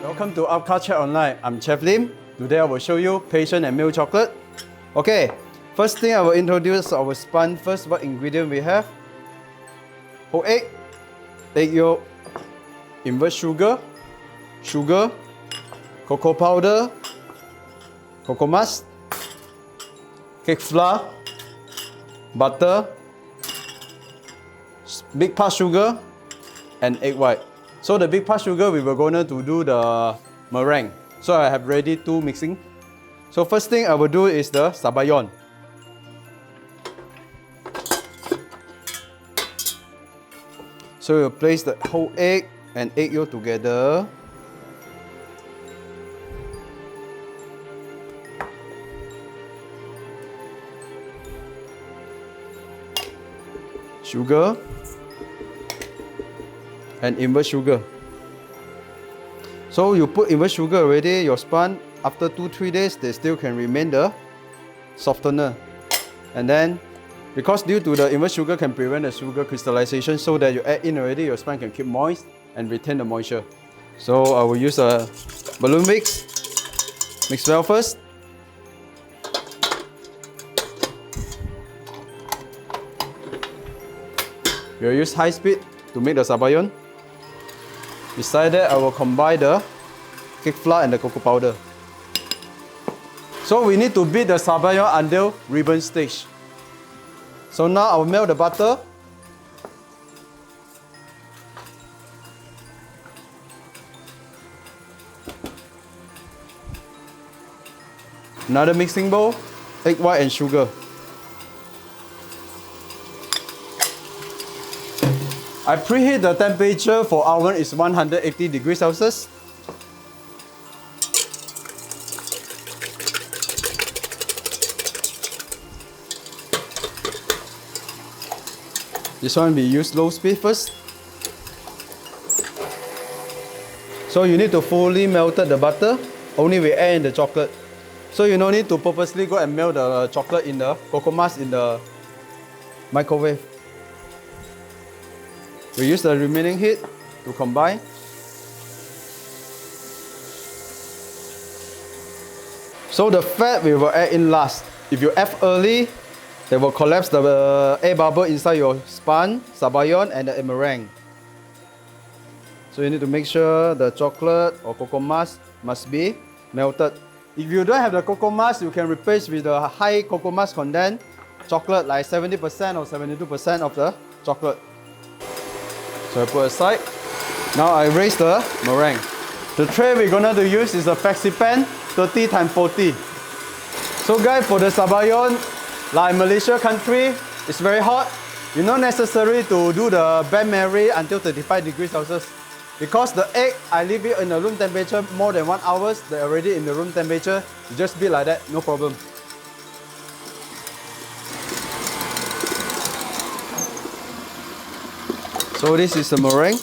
Welcome to APCA Chat Online. I'm Chef Lim. Today I will show you patient and milk chocolate. Okay, first thing I will introduce our spun first. What ingredient we have? Whole egg, egg yolk, invert sugar, cocoa powder, cocoa mass, cake flour, butter, big part sugar, and egg white. So the big part sugar, we were going to do the meringue. So I have ready two mixing. So first thing I will do is the sabayon. So you place the whole egg and egg yolk together. Sugar and invert sugar. So you put invert sugar already, your spun, after 2-3 days, they still can remain the softener. And then, because due to the invert sugar can prevent the sugar crystallization, so that you add in already, your spun can keep moist and retain the moisture. So I will use a balloon mix. Mix well first. We'll use high speed to make the sabayon. Beside that, I will combine the cake flour and the cocoa powder. So we need to beat the sabayon until ribbon stage. So now I will melt the butter. Another mixing bowl, egg white and sugar. I preheat the temperature for oven is 180 degrees Celsius. This one we use low speed first. So you need to fully melted the butter, only we add in the chocolate. So you don't need to purposely go and melt the chocolate in the cocoa mass in the microwave. We use the remaining heat to combine. So the fat we will add in last. If you add early, they will collapse the air bubble inside your spun, sabayon, and the meringue. So you need to make sure the chocolate or cocoa mass must be melted. If you don't have the cocoa mass, you can replace with the high cocoa mass content chocolate, like 70% or 72% of the chocolate. So I put aside. Now I raise the meringue. The tray we're gonna use is a Pastry pan 30 x 40. So guys, for the sabayon, like Malaysia country, it's very hot. You're not necessary to do the bain-marie until 35 degrees Celsius. Because the egg, I leave it in the room temperature more than 1 hour, they're already in the room temperature. You just be like that, no problem. So this is the meringue.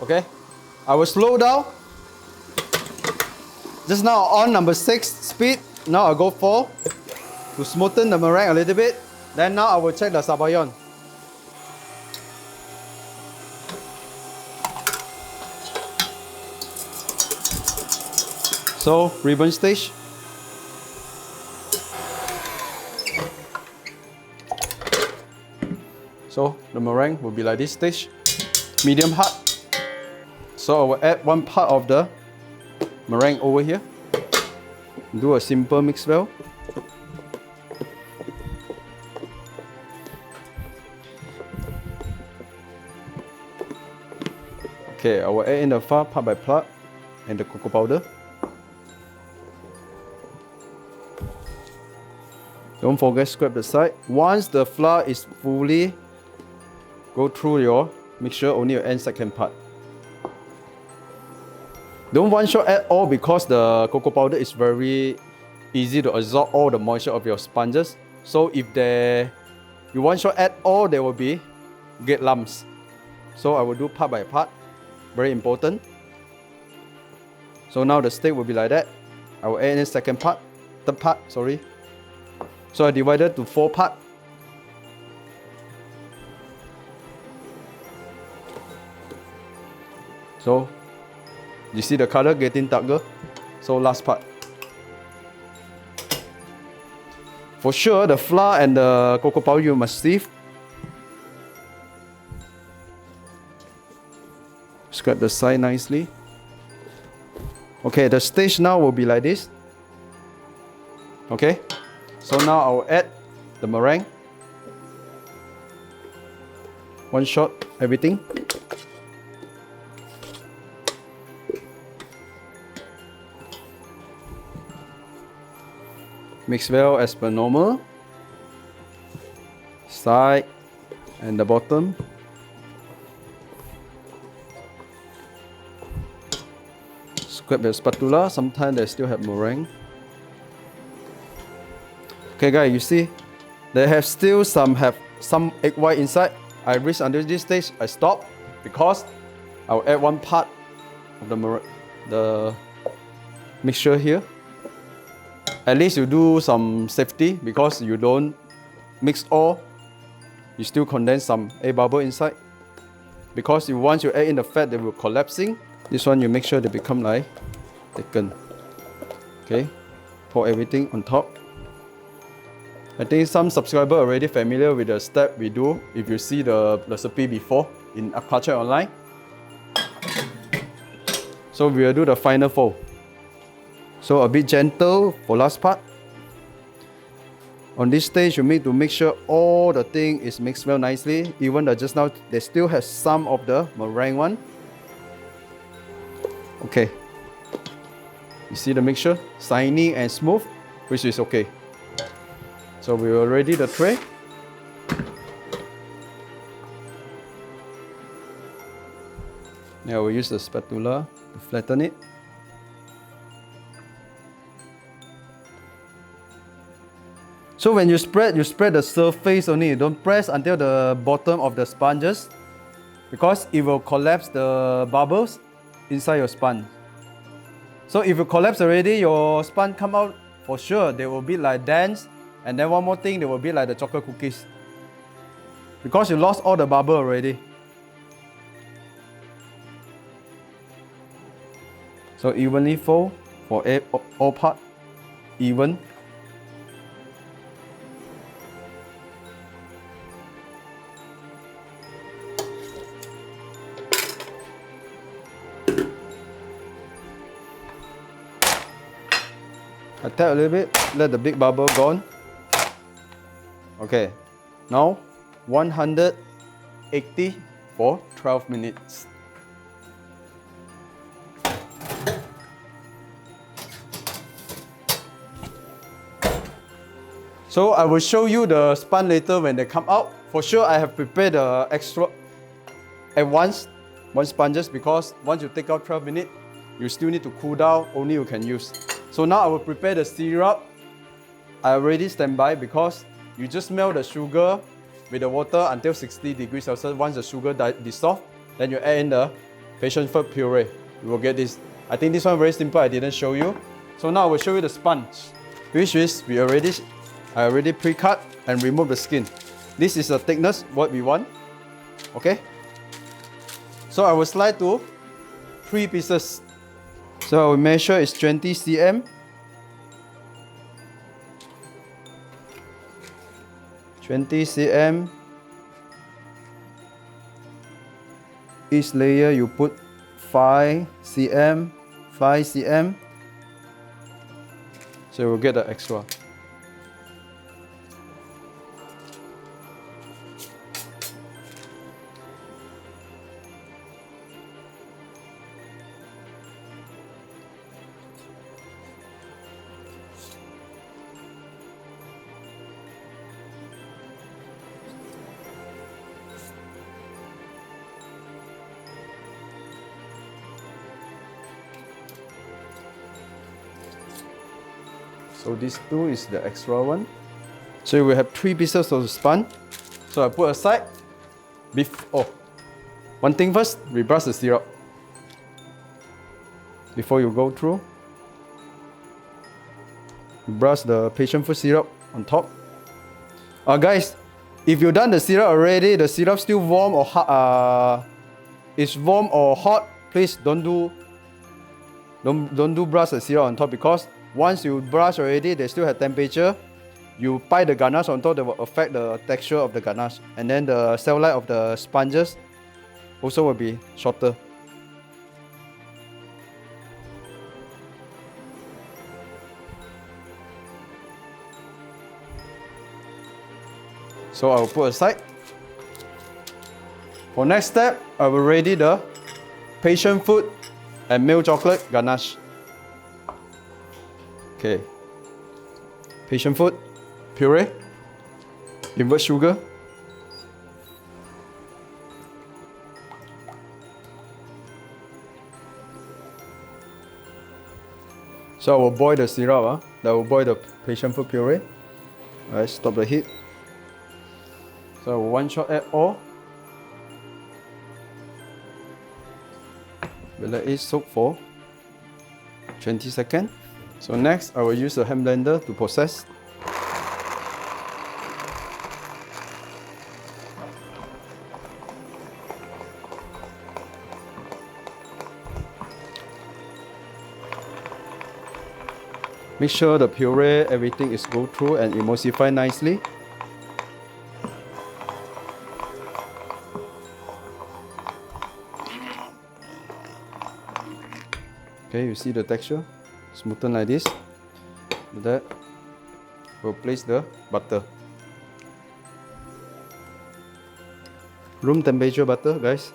Okay, I will slow down. Just now on number 6 speed. Now I go 4 to smoothen the meringue a little bit. Then now I will check the sabayon. So ribbon stage. So the meringue will be like this stage, medium hard. So I will add one part of the meringue over here. Do a simple mix well. Okay, I will add in the flour part by part and the cocoa powder. Don't forget scrape the side. Once the flour is fully go through your mixture, only your end second part. Don't one shot add all because the cocoa powder is very easy to absorb all the moisture of your sponges. So if you one shot add all, there will be get lumps. So I will do part by part. Very important. So now the steak will be like that. I will add in second part, third part, sorry. So I divided to 4 parts. So you see the color getting darker. So last part. For sure, the flour and the cocoa powder you must sieve. Scrape the side nicely. Okay, the stage now will be like this. Okay, so now I'll add the meringue. One shot, everything. Mix well as per normal. Side and the bottom. Scrape the spatula, sometimes they still have meringue. Okay guys, you see, they have still some egg white inside. I reach until this stage, I stop because I'll add one part of the mixture here. At least you do some safety because you don't mix all, you still condense some air bubble inside. Because once you add in the fat, they will collapsing. This one you make sure they become like thickened. Okay, pour everything on top. I think some subscribers are already familiar with the step we do if you see the recipe before in APCA online. So we will do the final fold. So a bit gentle for last part. On this stage, you need to make sure all the thing is mixed well nicely. Even though just now they still have some of the meringue one. Okay. You see the mixture? Shiny and smooth, which is okay. So we are ready the tray. Now we'll use the spatula to flatten it. So when you spread the surface only. Don't press until the bottom of the sponges because it will collapse the bubbles inside your sponge. So if you collapse already, your sponge come out for sure. They will be like dense. And then one more thing, they will be like the chocolate cookies. Because you lost all the bubble already. So evenly fold for all part, even. I tap a little bit, let the big bubble gone. Okay, now 180 for 12 minutes. So I will show you the sponge later when they come out. For sure, I have prepared the extra at once, one sponges, because once you take out 12 minutes, you still need to cool down, only you can use. So now I will prepare the syrup. I already stand by because you just melt the sugar with the water until 60 degrees Celsius. Once the sugar dissolves, then you add in the passion fruit puree. You will get this. I think this one very simple, I didn't show you. So now I will show you the sponge, which is I already pre-cut and remove the skin. This is the thickness, what we want. Okay? So I will slide to 3 pieces. So I will measure is 20 cm. 20 cm. Each layer you put 5 cm, 5 cm. So we'll get the extra. So these two is the extra one. So we have 3 pieces of sponge. So I put aside. One thing first, we brush the syrup. Before you go through, you brush the passion fruit syrup on top. Guys, if you've done the syrup already, the syrup still warm or hot, is warm or hot, please don't do brush the syrup on top, because once you brush already, they still have temperature. You pile the ganache on top, that will affect the texture of the ganache, and then the cell life of the sponges also will be shorter. So I will put aside. For next step, I will ready the passion fruit and milk chocolate ganache. Okay. Passion fruit, puree, invert sugar, so I will boil the syrup. That will boil the passion fruit puree. Alright, stop the heat. So I will one shot add all. We'll let it soak for 20 seconds. So next, I will use the hand blender to process. Make sure the puree, everything is go through and emulsify nicely. Okay, you see the texture? Smoothen like this. With that, we'll place the butter. Room temperature butter, guys.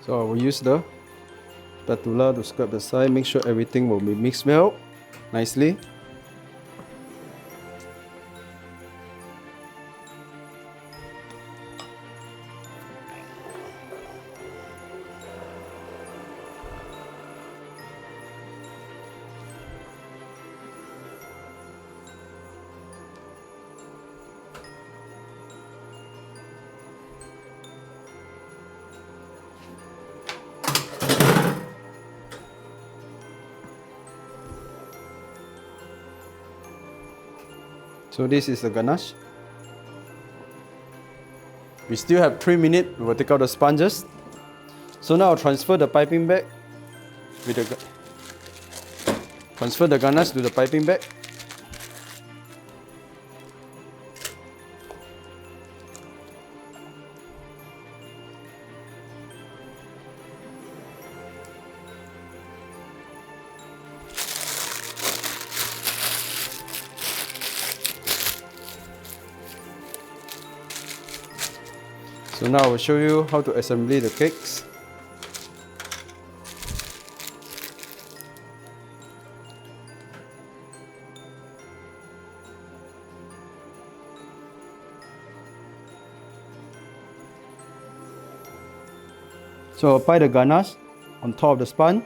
So I will use the spatula to scrub the side, make sure everything will be mixed well nicely. So this is the ganache. We still have 3 minutes. We will take out the sponges. So now I'll transfer the piping bag with the transfer the ganache to the piping bag. So now I will show you how to assemble the cakes. So apply the ganache on top of the sponge.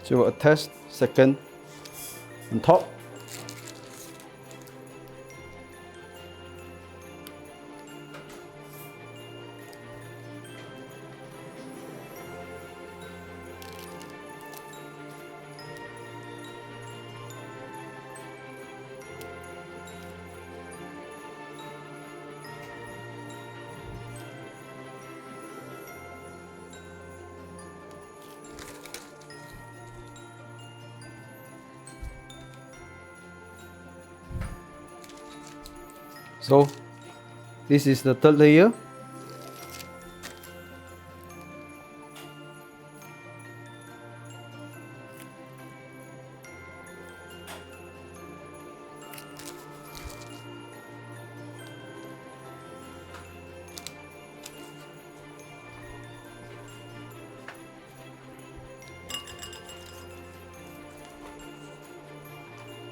So attach second on top. So this is the third layer.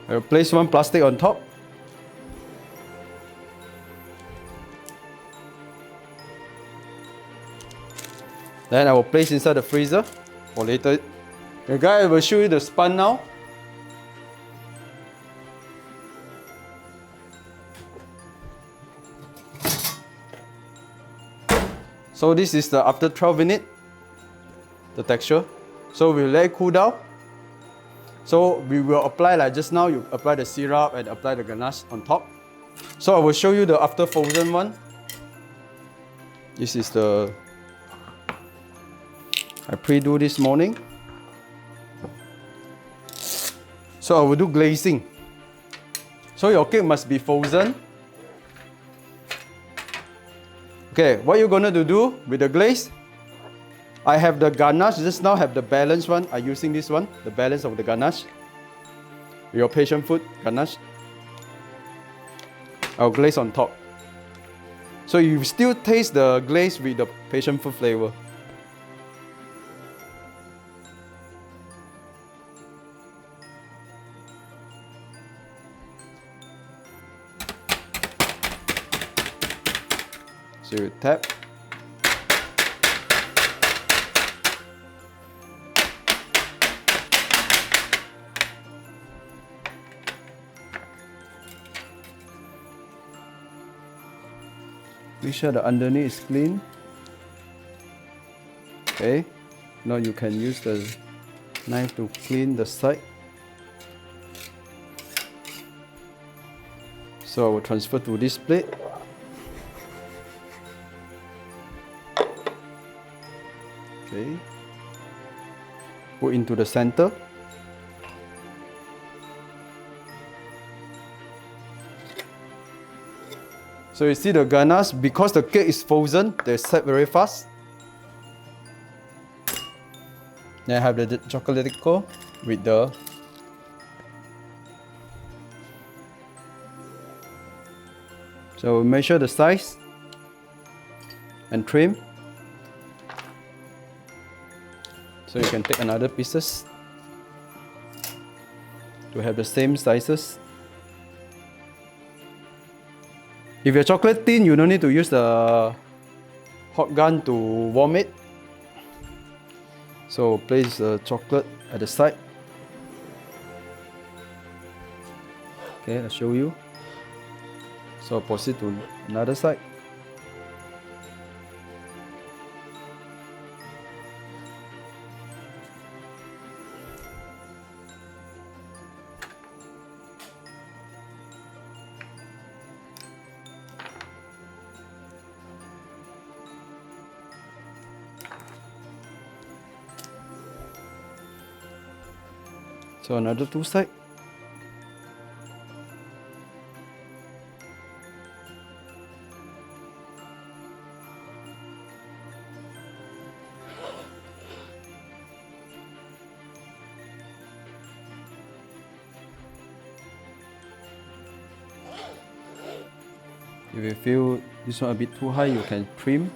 I will place one plastic on top. Then I will place inside the freezer for later. Okay guys, I will show you the sponge now. So this is the after 12 minutes, the texture. So we'll let it cool down. So we will apply like just now, you apply the syrup and apply the ganache on top. So I will show you the after frozen one. This is the, I pre-do this morning. So I will do glazing. So your cake must be frozen. Okay, what you're gonna do with the glaze? I have the ganache, just now have the balance one. I'm using this one, the balance of the ganache. Your passion fruit ganache. I'll glaze on top. So you still taste the glaze with the passion fruit flavor. So you tap. Make sure the underneath is clean. Okay. Now you can use the knife to clean the side. So I will transfer to this plate. Okay. Put into the center. So you see the ganache, because the cake is frozen, they set very fast. Then I have the chocolatico with the so measure the size and trim. So you can take another pieces to have the same sizes. If your chocolate thin, you don't need to use the hot gun to warm it. So place the chocolate at the side. Okay, I'll show you. So proceed to another side. So another two sides. If you feel this one a bit too high, you can trim.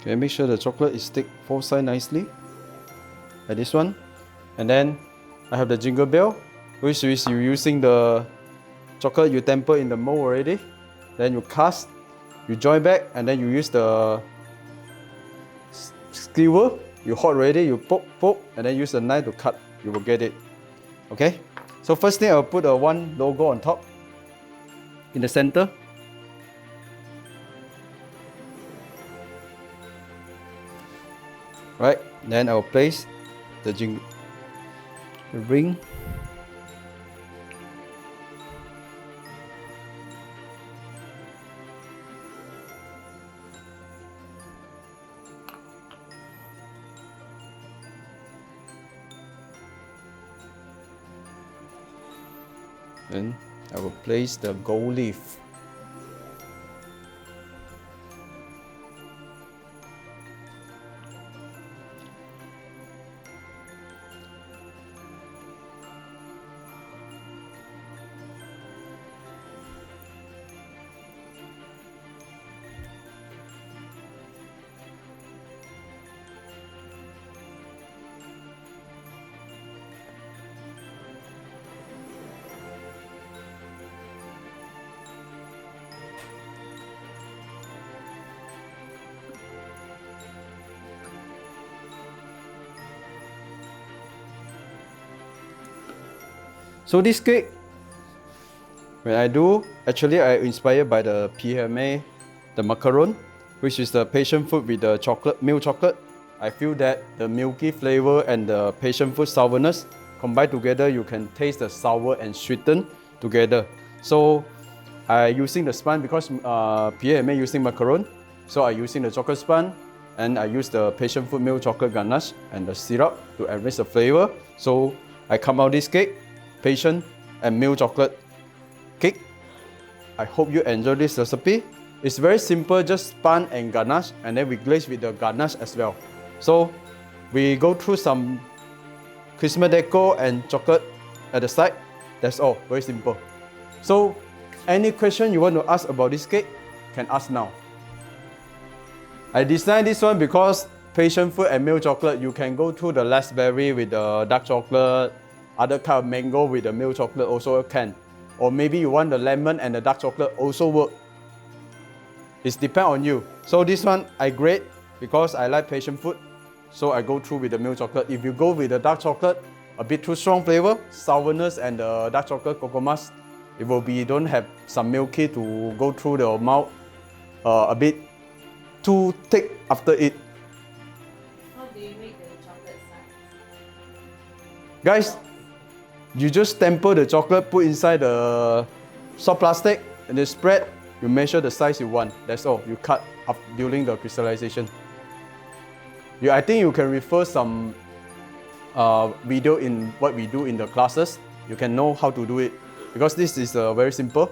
Okay, make sure the chocolate is stick both sides nicely, like this one. And then I have the jingle bell, which is you using the chocolate you temper in the mold already. Then you cast, you join back, and then you use the skewer. You hot already, you poke, and then use the knife to cut. You will get it. Okay. So first thing, I'll put a one logo on top, in the center. Right, then I'll place the ring. Then I will place the gold leaf. So this cake, when I do, actually I inspired by the PMA, the macaron, which is the passion fruit with the chocolate, milk chocolate. I feel that the milky flavor and the passion fruit sourness combined together, you can taste the sour and sweeten together. So I using the sponge because PMA using macaron, so I using the chocolate sponge and I use the passion fruit milk chocolate ganache and the syrup to enrich the flavor. So I come out this cake, passion and milk chocolate cake. I hope you enjoy this recipe. It's very simple, just sponge and ganache, and then we glaze with the ganache as well. So we go through some Christmas decor and chocolate at the side. That's all, very simple. So any question you want to ask about this cake, can ask now. I designed this one because passion fruit and milk chocolate, you can go through the raspberry with the dark chocolate, other kind of mango with the milk chocolate also can. Or maybe you want the lemon and the dark chocolate also work. It depends on you. So this one I grade because I like passion fruit. So I go through with the milk chocolate. If you go with the dark chocolate, a bit too strong flavor, sourness and the dark chocolate cocoa mass, it will be don't have some milky to go through the mouth, a bit too thick after it. How do you make the chocolate size? Guys, you just temper the chocolate, put inside the soft plastic and then spread. You measure the size you want. That's all. You cut up during the crystallization. I think you can refer some video in what we do in the classes. You can know how to do it because this is very simple.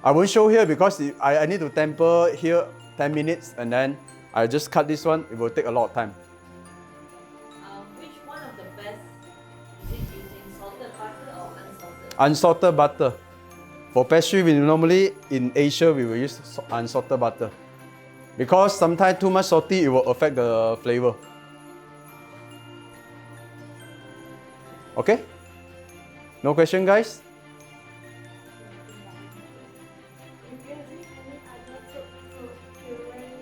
I won't show here because I need to temper here 10 minutes and then I just cut this one. It will take a lot of time. Which one of the best is it using salted butter or unsalted? Unsalted butter. For pastry, we normally in Asia we will use unsalted butter because sometimes too much salty it will affect the flavor. Okay? No question, guys? If you have any other fruit puree,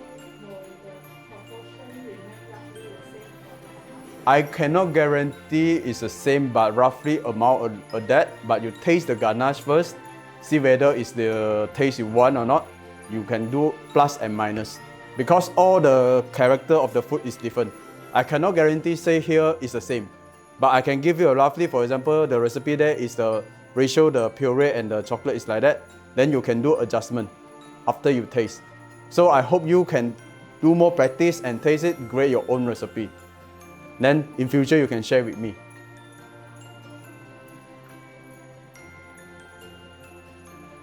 will the proportion remain roughly the same for the amount? I cannot guarantee it's the same, but roughly amount of that. But you taste the ganache first, see whether it's the taste you want or not. You can do plus and minus because all the character of the food is different. I cannot guarantee say here is the same, but I can give you a roughly. For example, the recipe there is the ratio, the puree and the chocolate is like that. Then you can do adjustment after you taste. So I hope you can do more practice and taste it, create your own recipe. Then in future you can share with me.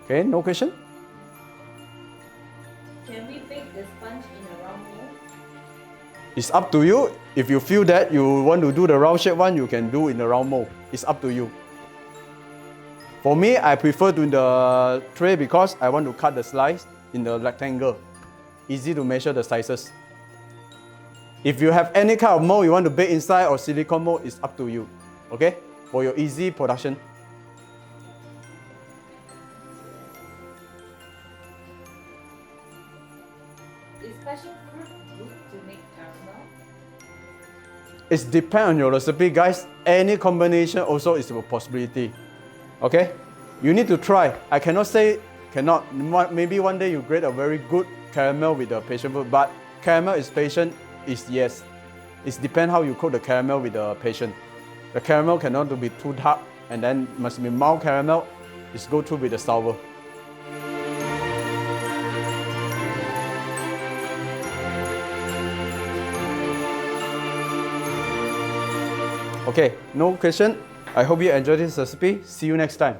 Okay, no question? Can we bake the sponge in a round mold? It's up to you. If you feel that you want to do the round shape one, you can do in the round mold. It's up to you. For me, I prefer doing the tray because I want to cut the slice in the rectangle. Easy to measure the sizes. If you have any kind of mold you want to bake inside or silicone mold, it's up to you. Okay? For your easy production. Is passion fruit good to make caramel? It depends on your recipe, guys. Any combination also is a possibility. Okay? You need to try. I cannot say cannot. Maybe one day you create a very good caramel with the passion fruit, but caramel is passion is yes. It depends how you cook the caramel with the passion. The caramel cannot be too dark and then must be mild caramel. It's go through with the sour. Okay, no question. I hope you enjoyed this recipe. See you next time.